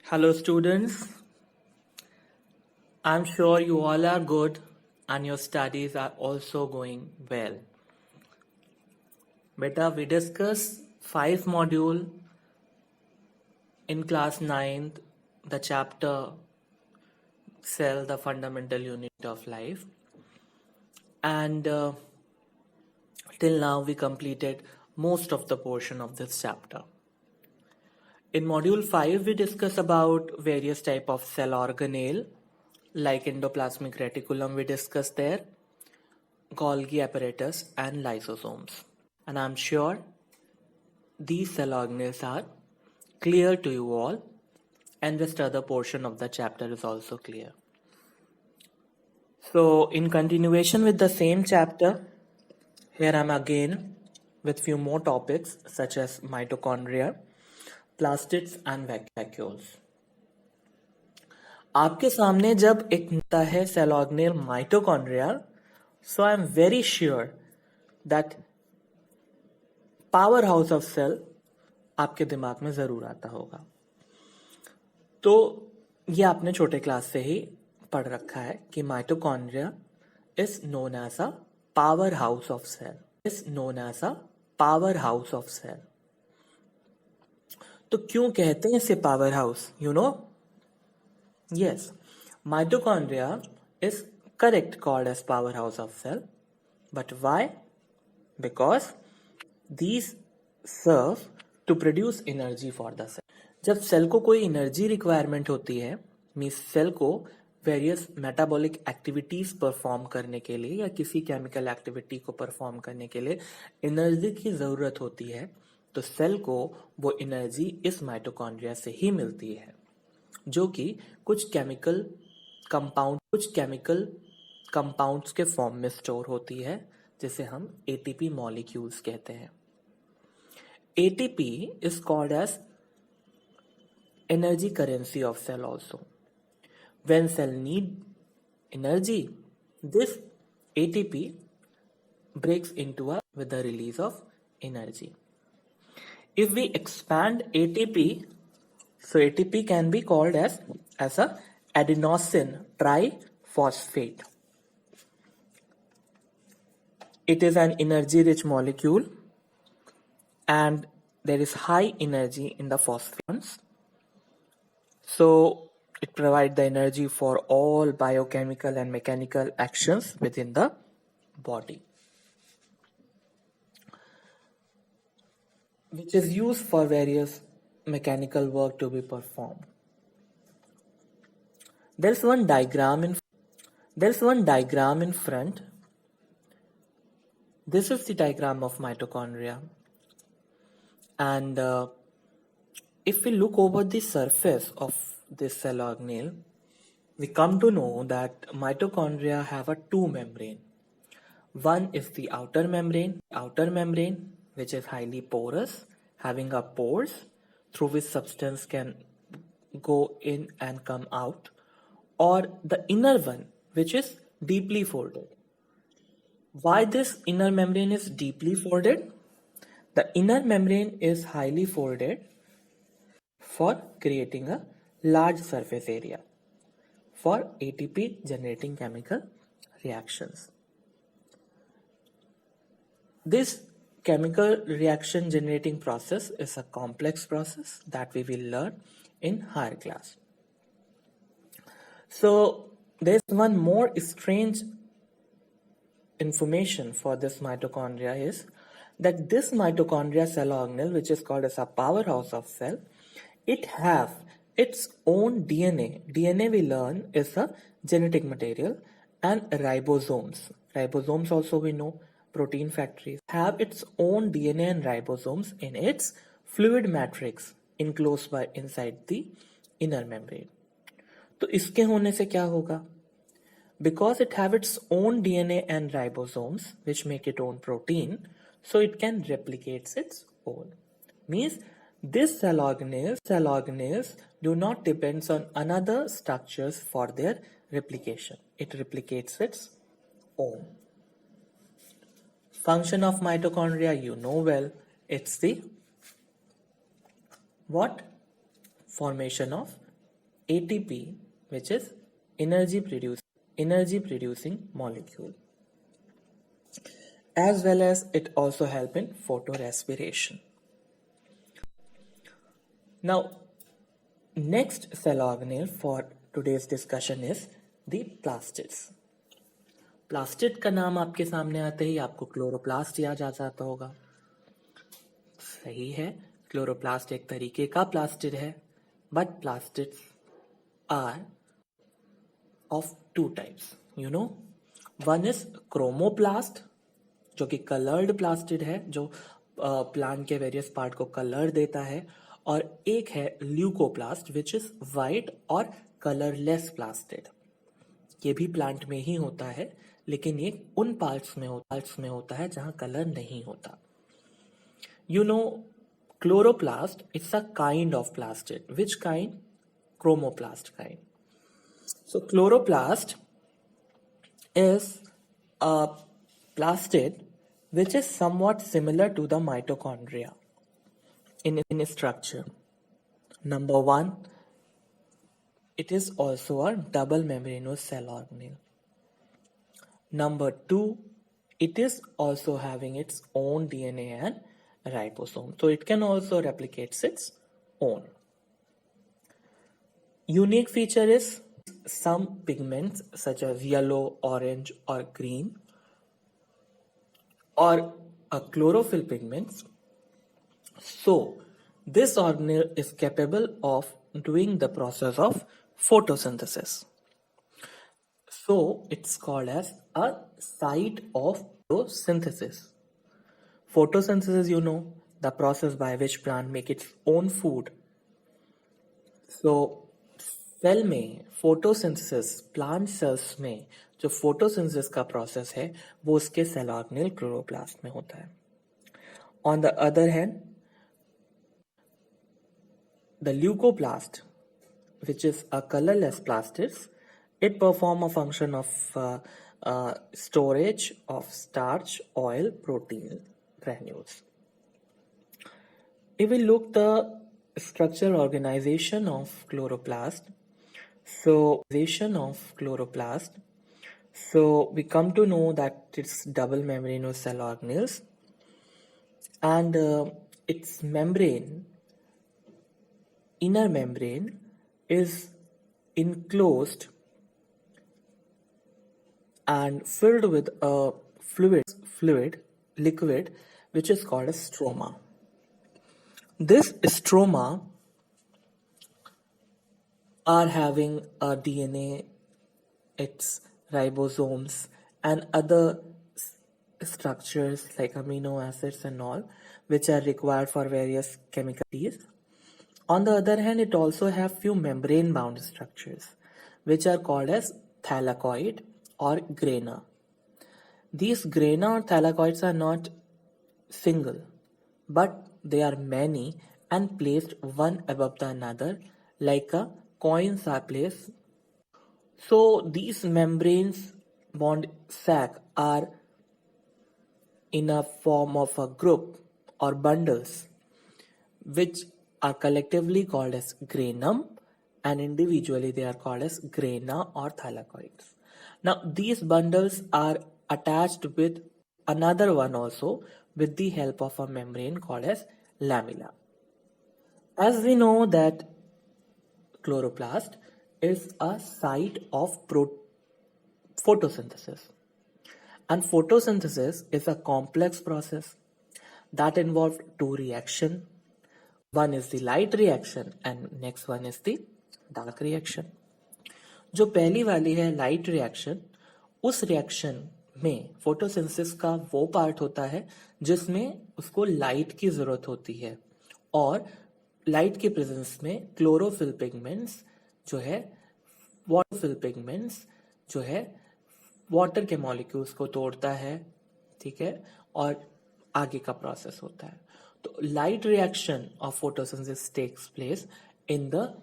Hello, students. I'm sure you all are good and your studies are also going well. Beta, we discussed 5 module in class 9th, the chapter Cell, the fundamental unit of life. And till now, we completed most of the portion of this chapter. In module 5, we discuss about various type of cell organelle, like endoplasmic reticulum we discussed there, Golgi apparatus and lysosomes. And I'm sure these cell organelles are clear to you all, and this other portion of the chapter is also clear. So in continuation with the same chapter, here I'm again with few more topics such as mitochondria, plastids and vacuoles. आपके सामने जब एक होता है cell organelle mitochondria, so I'm very sure that power house of cell आपके दिमाग में जरूर आता होगा. तो ये आपने छोटे क्लास से ही पढ़ रखा है कि mitochondria is known as a power house of cell. तो क्यों कहते हैं इसे power house? You know, yes, mitochondria is correct called as power house of cell. But why? Because these serve to produce energy for the cell. जब cell को कोई energy requirement होती है, मीन्स सेल को वेरियस मेटाबॉलिक एक्टिविटीज परफॉर्म करने के लिए या किसी केमिकल एक्टिविटी को परफॉर्म करने के लिए एनर्जी की जरूरत होती है, तो सेल को वो एनर्जी इस माइटोकॉन्ड्रिया से ही मिलती है, जो कि कुछ केमिकल कंपाउंड्स के फॉर्म में स्टोर होती है, जिसे हम एटीपी मॉलिक्यूल्स कहते हैं. ATP is called as energy currency of cell also. When cell need energy, this ATP breaks into with the release of energy. If we expand ATP, so ATP can be called as a adenosine triphosphate. It is an energy rich molecule and there is high energy in the phosphates. So it provides the energy for all biochemical and mechanical actions within the body, which is used for various mechanical work to be performed. There's one diagram in front. This is the diagram of mitochondria. And if we look over the surface of this cell organelle, we come to know that mitochondria have a two membrane. One is the outer membrane, which is highly porous, having a pores through which substance can go in and come out, or the inner one, which is deeply folded. Why this inner membrane is deeply folded? The inner membrane is highly folded for creating a large surface area for ATP generating chemical reactions. This chemical reaction generating process is a complex process that we will learn in higher class. So there's one more strange information for this mitochondria is that this mitochondria cell organelle, which is called as a powerhouse of cell, it have its own DNA. DNA we learn is a genetic material, and ribosomes. Ribosomes also we know, protein factories, have its own DNA and ribosomes in its fluid matrix enclosed by inside the inner membrane. तो इसके होने से क्या होगा? Because it have its own DNA and ribosomes, which make its own protein, so it can replicate its own. Means this cell organelles do not depend on another structures for their replication. It replicates its own. Function of mitochondria, you know well, it's the what? Formation of ATP, which is energy producing molecule, as well as it also help in photorespiration. Now, next cell organelle for today's discussion is the plastids. Plastid का नाम आपके सामने आते ही आपको chloroplast याद आ जाता होगा. सही है, क्लोरोप्लास्ट एक तरीके का प्लास्टिड है, but plastids are of two types. You know, one is chromoplast, जो कि कलर्ड प्लास्टिड है, जो प्लांट के वेरियस पार्ट को कलर देता है, और एक है ल्यूकोप्लास्ट विच इज वाइट और कलरलेस प्लास्टिड. ये भी प्लांट में ही होता है, लेकिन ये उन पार्ट्स में होता है जहां कलर नहीं होता. You know, chloroplast it's a kind of plastid. Which kind? Chromoplast kind. So chloroplast is a plastid which is somewhat similar to the mitochondria in structure. Number one, it is also a double membranous cell organelle. Number two, it is also having its own DNA and ribosome. So it can also replicate its own. Unique feature is some pigments such as yellow, orange or green or chlorophyll pigments. So this organelle is capable of doing the process of photosynthesis. So it's called as a site of photosynthesis. Photosynthesis, you know, the process by which plant make its own food. So cell में photosynthesis, plant cells में जो photosynthesis का process है वो उसके cell organelle chloroplast में होता है. On the other hand, the leucoplast which is a colorless plastids, it perform a function of storage of starch, oil, protein granules. If we look the structural organization of chloroplast, so we come to know that it's double membranous cell organelles, and its inner membrane is enclosed and filled with a liquid which is called a stroma. This stroma are having a DNA, its ribosomes and other structures like amino acids and all, which are required for various chemicals. On the other hand, it also have few membrane bound structures which are called as thylakoid or grana. These grana or thylakoids are not single, but they are many and placed one above the another like a coins are placed. So these membranes bond sac are in a form of a group or bundles which are collectively called as granum, and individually they are called as grana or thylakoids. Now these bundles are attached with another one also with the help of a membrane called as lamella. As we know that chloroplast is a site of photosynthesis, and photosynthesis is a complex process that involves two reactions. One is the light reaction and next one is the dark reaction. जो पहली वाली है light reaction, उस reaction में photosynthesis का वो part होता है जिसमें उसको लाइट की जरूरत होती है, और लाइट के प्रेजेंस में क्लोरोफिल पिगमेंट्स जो है वाटर के मॉलिक्यूल्स को तोड़ता है, ठीक है, और आगे का प्रोसेस होता है. तो light reaction of photosynthesis takes place in the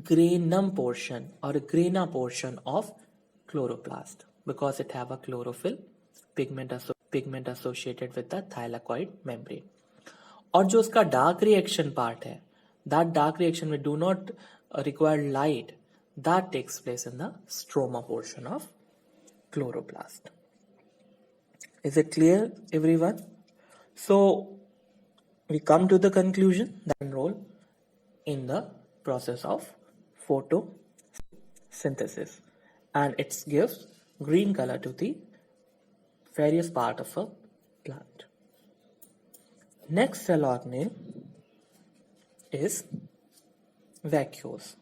granum portion or grana portion of chloroplast because it have a chlorophyll pigment associated with the thylakoid membrane. और जो उसका डार्क रिएक्शन पार्ट है that dark reaction which do not require light, that takes place in the stroma portion of chloroplast. Is it clear, everyone? So we come to the conclusion that role in the process of photosynthesis, and it gives green color to the various part of a plant. Next cell organelle is vacuoles.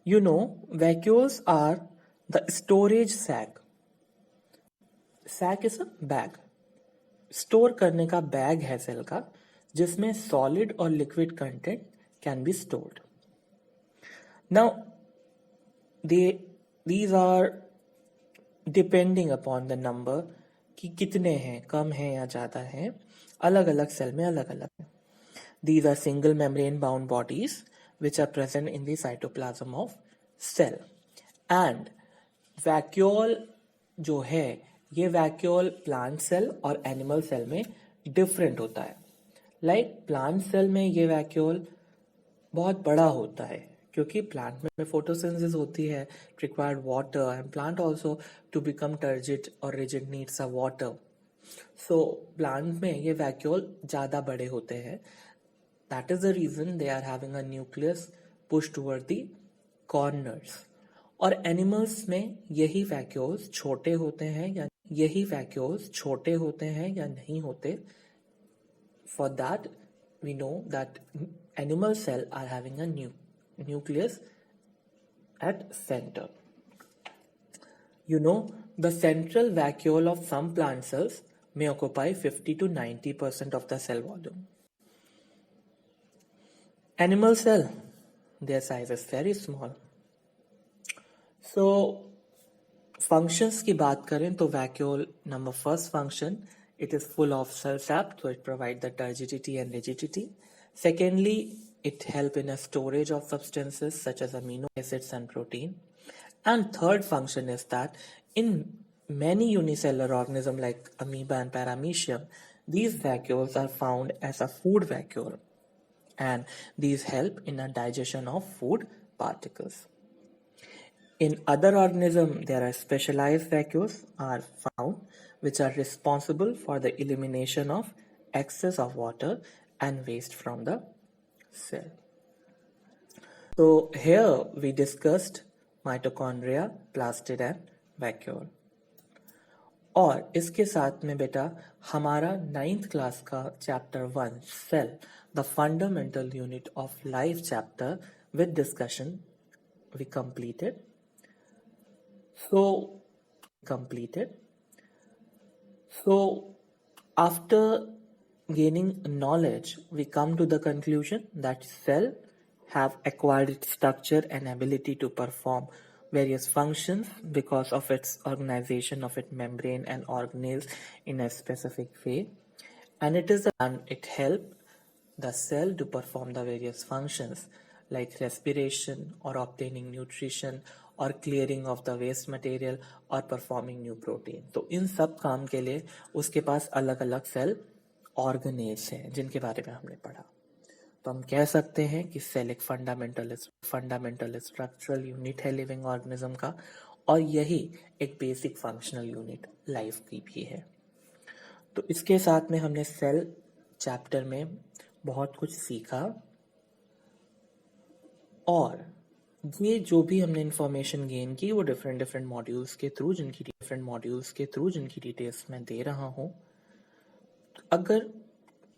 You know, vacuoles are the storage sac. Sac is a bag. Store करने का bag है cell का, जिसमें solid और liquid content can be stored. Now these are depending upon the number कि कितने हैं, कम हैं या ज़्यादा हैं, अलग अलग सेल में अलग अलग हैं. These are single membrane bound bodies which are present in the cytoplasm of cell. And vacuole जो है, ये वैक्यूल प्लांट सेल और एनिमल सेल में डिफरेंट होता है. लाइक प्लांट सेल में ये वैक्यूल बहुत बड़ा होता है क्योंकि प्लांट में फोटोसिंथेसिस होती है, required water, and plant also to become turgid और rigid needs a water. So plant में ये वैक्यूल ज़्यादा बड़े होते हैं. That is the reason they are having a nucleus push toward the corners. और एनिमल्स में यही वैक्यूल्स छोटे होते हैं या नहीं होते. For that we know that animal cell are having a nucleus at center. You know, the central vacuole of some plant cells may occupy 50 to 90% of the cell volume. Animal cell, their size is very small. So functions की बात करें तो vacuole number first function, it is full of cell sap, so it provides the turgidity and rigidity. Secondly, it helps in a storage of substances such as amino acids and protein. And third function is that in many unicellular organisms like amoeba and paramecium, these vacuoles are found as a food vacuole, and these help in the digestion of food particles. In other organisms, there are specialized vacuoles are found which are responsible for the elimination of excess of water and waste from the cell. So here we discussed mitochondria, plastid and vacuole. और इसके साथ में बेटा हमारा 9th class का chapter 1 cell the fundamental unit of life chapter with discussion we completed. So after gaining knowledge, we come to the conclusion that cell have acquired its structure and ability to perform various functions because of its organization of its membrane and organelles in a specific way, and it helps the cell to perform the various functions like respiration or obtaining nutrition or clearing of the waste material or performing new protein. तो इन सब काम के लिए उसके पास अलग अलग cell organelles हैं जिनके बारे में हमने पढ़ा. तो हम कह सकते हैं कि सेल एक फंडामेंटल स्ट्रक्चरल यूनिट है लिविंग ऑर्गेनिज्म का, और यही एक बेसिक फंक्शनल यूनिट लाइफ की भी है. तो इसके साथ में हमने सेल चैप्टर में बहुत कुछ सीखा, और ये जो भी हमने इंफॉर्मेशन गेन की वो डिफरेंट मॉड्यूल्स के थ्रू जिनकी डिटेल्स मैं दे रहा हूँ. अगर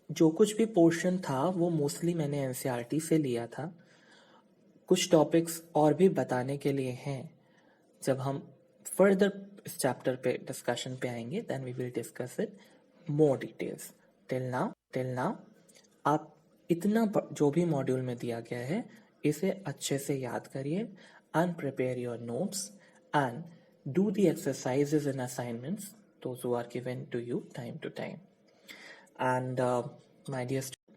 जो कुछ भी पोर्शन था वो मोस्टली मैंने एनसीईआरटी से लिया था. कुछ टॉपिक्स और भी बताने के लिए हैं. जब हम फर्दर इस चैप्टर पे डिस्कशन पे आएंगे then we will discuss it more details. Till now आप इतना जो भी मॉड्यूल में दिया गया है इसे अच्छे से याद करिए and prepare your notes and do the exercises and assignments those who are given to you time to time. And my dear